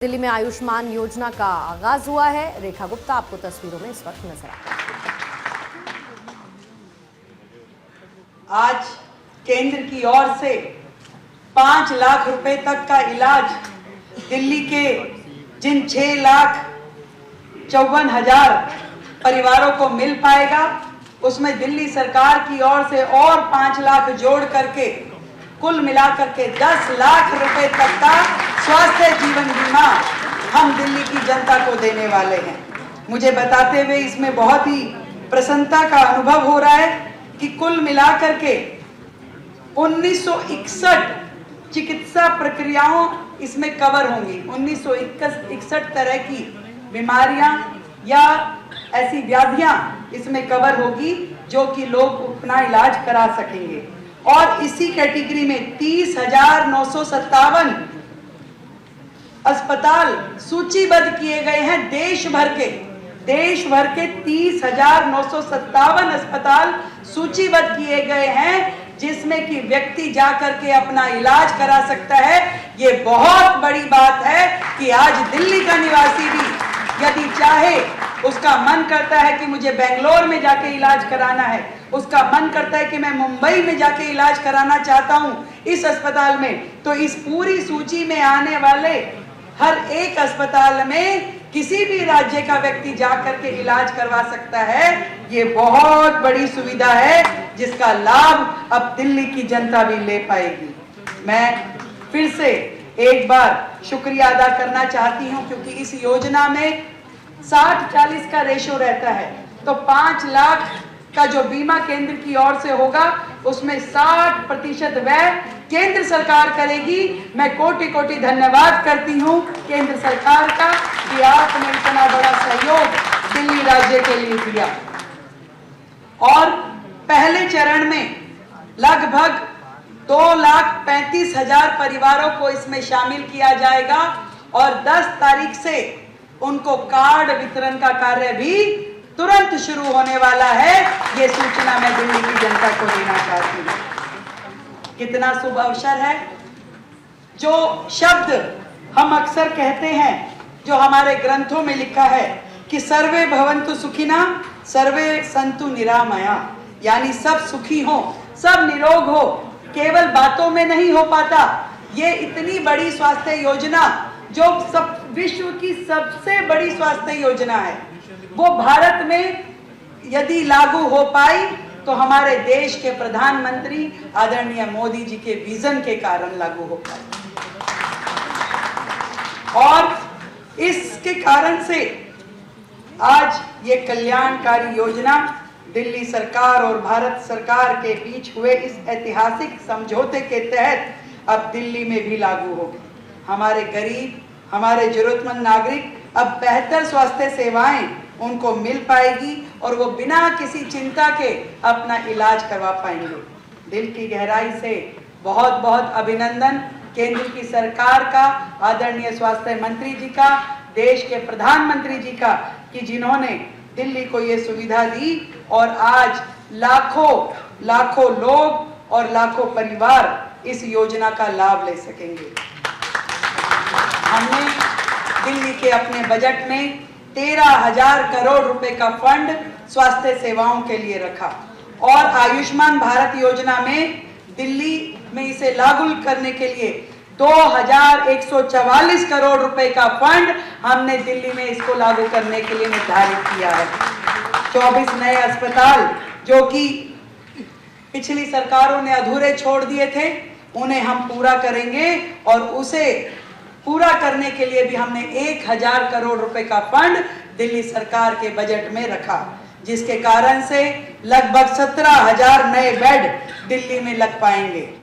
दिल्ली में आयुष्मान योजना का आगाज हुआ है। रेखा गुप्ता आपको तस्वीरों में इस वक्त नजर आ रही है। आज केंद्र की ओर से 5 लाख रुपए तक का इलाज दिल्ली के जिन 6,54,000 परिवारों को मिल पाएगा, उसमें दिल्ली सरकार की ओर से और 5 लाख जोड़ करके कुल मिलाकर के 10 लाख रुपए तक का स्वास्थ्य जीवन बीमा हम दिल्ली की जनता को देने वाले हैं। मुझे बताते हुए इसमें बहुत ही प्रसन्नता का अनुभव हो रहा है कि कुल मिलाकर के 1961 चिकित्सा प्रक्रियाओं इसमें कवर होंगी। 1961 तरह की बीमारियां या ऐसी व्याधियां इसमें कवर होगी जो कि लोग अपना इलाज करा सकेंगे। और इसी कैटेगरी में 30,957 अस्पताल सूचीबद्ध किए गए हैं। देश भर के 30,957 अस्पताल सूचीबद्ध किए गए हैं, जिसमें कि व्यक्ति जाकर के अपना इलाज करा सकता है। ये बहुत बड़ी बात है कि आज दिल्ली का निवासी भी यदि चाहे, उसका मन करता है कि मुझे बेंगलोर में जाके इलाज कराना है, उसका मन करता है कि मैं मुंबई में जाके इलाज कराना चाहता हूं इस अस्पताल में, तो इस पूरी सूची में आने वाले हर एक अस्पताल में किसी भी राज्य का व्यक्ति जाकर के इलाज करवा सकता है। ये बहुत बड़ी सुविधा है जिसका लाभ अब दिल्ली की जनता भी ले पाएगी। मैं फिर से एक बार शुक्रिया अदा करना चाहती हूं, क्योंकि इस योजना में 60-40 का रेशो रहता है, तो 5 लाख का जो बीमा केंद्र की ओर से होगा उसमें 60% व्यय केंद्र सरकार करेगी। मैं कोटि कोटि धन्यवाद करती हूं केंद्र सरकार का कि आपने इतना बड़ा सहयोग दिल्ली राज्य के लिए दिया। और पहले चरण में लगभग 2,35,000 परिवारों को इसमें शामिल किया जाएगा और 10 तारीख से उनको कार्ड वितरण का कार्य भी तुरंत शुरू होने वाला है। ये सूचना मैं दिल्ली की जनता को देना चाहती हूँ। कितना शुभ अवसर है। जो शब्द हम अक्सर कहते हैं, जो हमारे ग्रंथों में लिखा है कि सर्वे भवन्तु सुखिना सर्वे सन्तु निरामया, यानी सब सुखी हो, सब निरोग हो, केवल बातों में नहीं हो पाता। ये इतनी बड़ी स्वास्थ्य योजना जो सब विश्व की सबसे बड़ी स्वास्थ्य योजना है, वो भारत में यदि लागू हो पाई तो हमारे देश के प्रधानमंत्री आदरणीय मोदी जी के विजन के कारण लागू हो पाई। और इसके कारण से आज ये कल्याणकारी योजना दिल्ली सरकार और भारत सरकार के बीच हुए इस ऐतिहासिक समझौते के तहत अब दिल्ली में भी लागू होगी। हमारे गरीब, हमारे जरूरतमंद नागरिक अब बेहतर स्वास्थ्य सेवाएं उनको मिल पाएगी और वो बिना किसी चिंता के अपना इलाज करवा पाएंगे। दिल की गहराई से बहुत बहुत अभिनंदन केंद्र की सरकार का, आदरणीय स्वास्थ्य मंत्री जी का, देश के प्रधानमंत्री जी का, कि जिन्होंने दिल्ली को ये सुविधा दी और आज लाखों लोग और लाखों परिवार इस योजना का लाभ ले सकेंगे। हमने दिल्ली के अपने बजट में 13,000 करोड़ रुपए का फंड स्वास्थ्य सेवाओं के लिए रखा और आयुष्मान भारत योजना में दिल्ली में इसे लागू करने के लिए 2,144 करोड़ रुपए का फंड हमने दिल्ली में इसको लागू करने के लिए निर्धारित किया है। 24 नए अस्पताल जो कि पिछली सरकारों ने अधूरे छोड़ दिए थे, उन्हें हम पूरा करेंगे और उसे पूरा करने के लिए भी हमने 1,000 करोड़ रुपए का फंड दिल्ली सरकार के बजट में रखा, जिसके कारण से लगभग 17,000 नए बेड दिल्ली में लग पाएंगे।